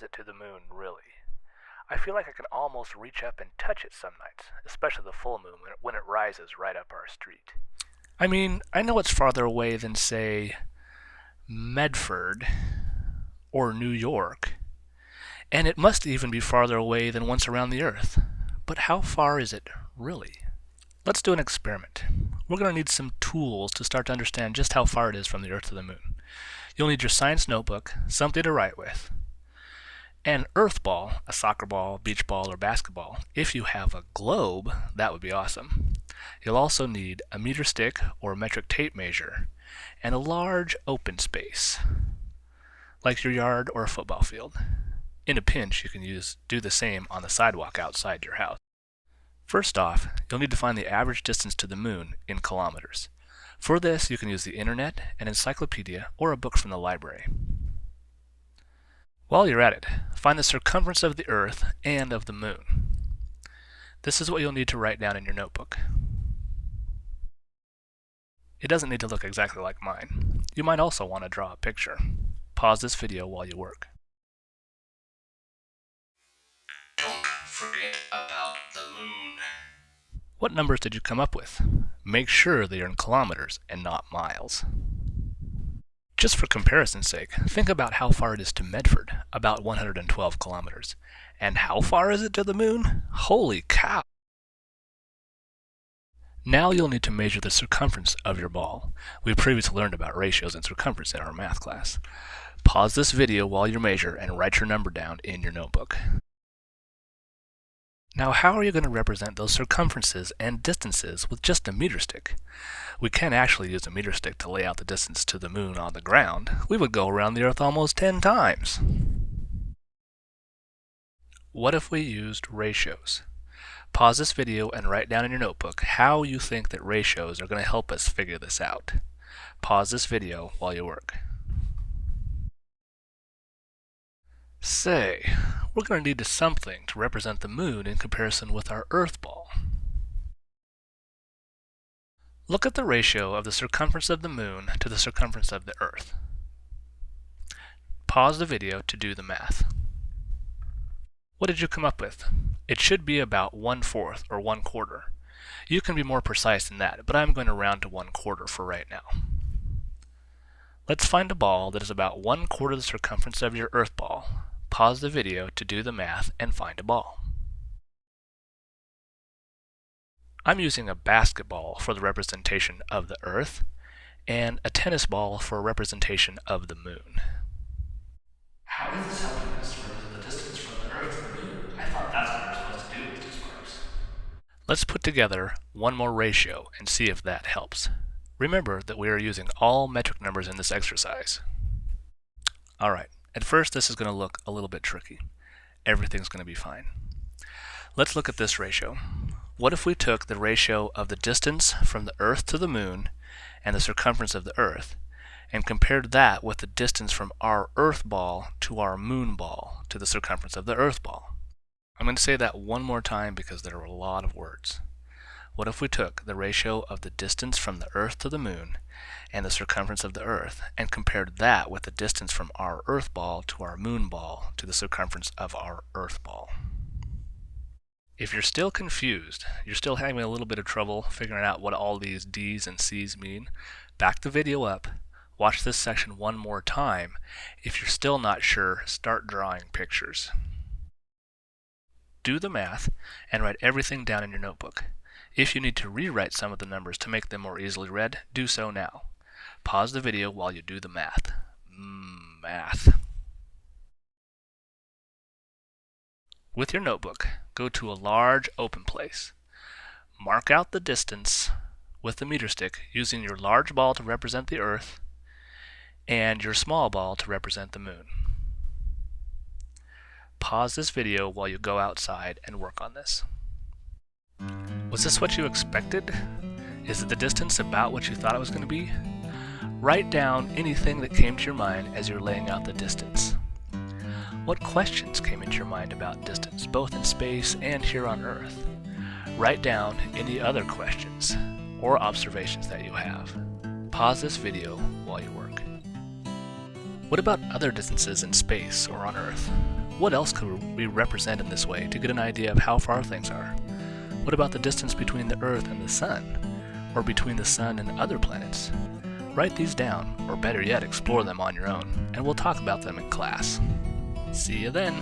it to the moon, really? I feel like I can almost reach up and touch it some nights, especially the full moon when it rises right up our street. I mean, I know it's farther away than, say, Medford or New York, and it must even be farther away than once around the Earth. But how far is it, really? Let's do an experiment. We're going to need some tools to start to understand just how far it is from the Earth to the moon. You'll need your science notebook, something to write with, an earth ball, a soccer ball, beach ball, or basketball. If you have a globe, that would be awesome. You'll also need a meter stick or metric tape measure, and a large open space, like your yard or a football field. In a pinch, you can do the same on the sidewalk outside your house. First off, you'll need to find the average distance to the moon in kilometers. For this, you can use the internet, an encyclopedia, or a book from the library. While you're at it, find the circumference of the Earth and of the moon. This is what you'll need to write down in your notebook. It doesn't need to look exactly like mine. You might also want to draw a picture. Pause this video while you work. Don't forget about the moon. What numbers did you come up with? Make sure they are in kilometers and not miles. Just for comparison's sake, think about how far it is to Medford, about 112 kilometers. And how far is it to the moon? Holy cow! Now you'll need to measure the circumference of your ball. We previously learned about ratios and circumference in our math class. Pause this video while you measure and write your number down in your notebook. Now how are you going to represent those circumferences and distances with just a meter stick? We can't actually use a meter stick to lay out the distance to the moon on the ground. We would go around the Earth almost 10 times. What if we used ratios? Pause this video and write down in your notebook how you think that ratios are going to help us figure this out. Pause this video while you work. Say, we're going to need something to represent the moon in comparison with our Earth ball. Look at the ratio of the circumference of the moon to the circumference of the Earth. Pause the video to do the math. What did you come up with? It should be about 1/4 or 1/4. You can be more precise than that, but I'm going to round to 1/4 for right now. Let's find a ball that is about 1/4 the circumference of your Earth ball. Pause the video to do the math and find a ball. I'm using a basketball for the representation of the Earth and a tennis ball for a representation of the moon. How is this helping us to represent the distance from the Earth to the moon? I thought that's what we were supposed to do with two sparks. Let's put together one more ratio and see if that helps. Remember that we are using all metric numbers in this exercise. Alright, at first this is going to look a little bit tricky. Everything's going to be fine. Let's look at this ratio. What if we took the ratio of the distance from the Earth to the moon and the circumference of the Earth and compared that with the distance from our Earth ball to our moon ball to the circumference of the Earth ball? I'm going to say that one more time because there are a lot of words. What if we took the ratio of the distance from the Earth to the moon and the circumference of the Earth and compared that with the distance from our Earth ball to our moon ball to the circumference of our Earth ball? If you're still confused, you're still having a little bit of trouble figuring out what all these D's and C's mean, back the video up, watch this section one more time. If you're still not sure, start drawing pictures. Do the math and write everything down in your notebook. If you need to rewrite some of the numbers to make them more easily read, do so now. Pause the video while you do the math. Math. With your notebook, go to a large open place. Mark out the distance with the meter stick using your large ball to represent the Earth and your small ball to represent the moon. Pause this video while you go outside and work on this. Was this what you expected? Is the distance about what you thought it was going to be? Write down anything that came to your mind as you're laying out the distance. What questions came into your mind about distance, both in space and here on Earth? Write down any other questions or observations that you have. Pause this video while you work. What about other distances in space or on Earth? What else could we represent in this way to get an idea of how far things are? What about the distance between the Earth and the Sun? Or between the Sun and other planets? Write these down, or better yet, explore them on your own, and we'll talk about them in class. See you then!